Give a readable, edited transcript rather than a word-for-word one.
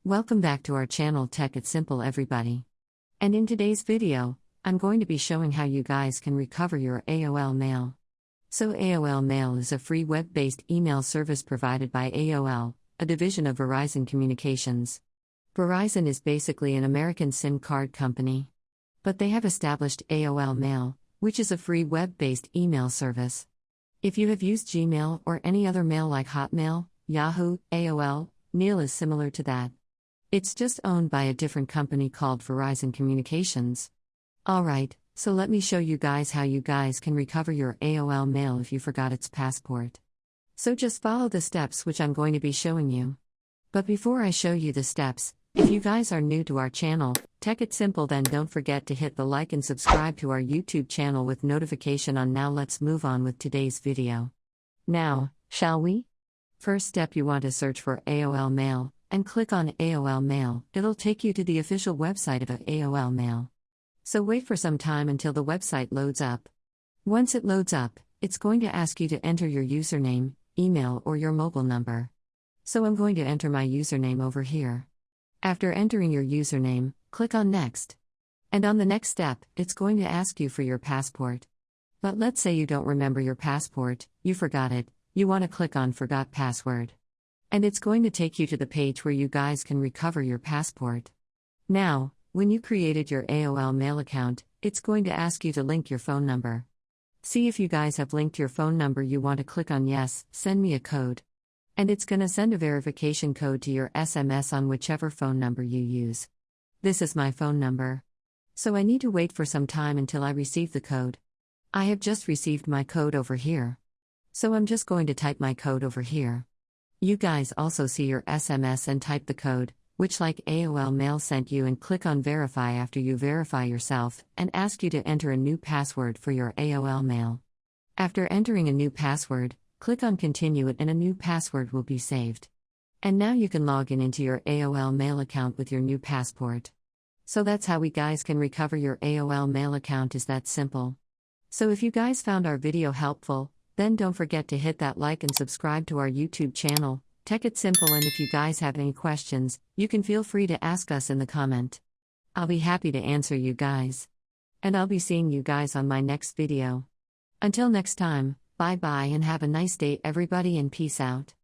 Welcome back to our channel Tech It's Simple everybody. And in today's video, I'm going to be showing how you guys can recover your AOL mail. So AOL Mail is a free web-based email service provided by AOL, a division of Verizon Communications. Verizon is basically an American SIM card company. But they have established AOL Mail, which is a free web-based email service. If you have used Gmail or any other mail like Hotmail, Yahoo, AOL, Mail is similar to that. It's just owned by a different company called Verizon Communications. Alright, so let me show you guys how you guys can recover your AOL mail if you forgot its passport. So just follow the steps which I'm going to be showing you. But before I show you the steps, if you guys are new to our channel, Tech It's Simple, then don't forget to hit the like and subscribe to our YouTube channel with notification on. Now let's move on with today's video. Now, shall we? First step, you want to search for AOL Mail, and click on AOL Mail. It'll take you to the official website of AOL Mail. So wait for some time until the website loads up. Once it loads up, it's going to ask you to enter your username, email, or your mobile number. So I'm going to enter my username over here. After entering your username, click on Next. And on the next step, it's going to ask you for your passport. But let's say you don't remember your passport, you forgot it, you want to click on Forgot Password. And it's going to take you to the page where you guys can recover your passport. Now, when you created your AOL Mail account, it's going to ask you to link your phone number. See if you guys have linked your phone number. You want to click on Yes, send me a code. And it's going to send a verification code to your SMS on whichever phone number you use. This is my phone number. So I need to wait for some time until I receive the code. I have just received my code over here. So I'm just going to type my code over here. You guys also see your SMS and type the code, which like AOL Mail sent you, and click on Verify after you verify yourself, and ask you to enter a new password for your AOL Mail. After entering a new password, click on Continue it and a new password will be saved. And now you can log into your AOL Mail account with your new passport. So that's how we guys can recover your AOL Mail account. Is that simple? So if you guys found our video helpful, then don't forget to hit that like and subscribe to our YouTube channel, Tech It's Simple. And if you guys have any questions, you can feel free to ask us in the comment. I'll be happy to answer you guys. And I'll be seeing you guys on my next video. Until next time, bye bye and have a nice day everybody, and peace out.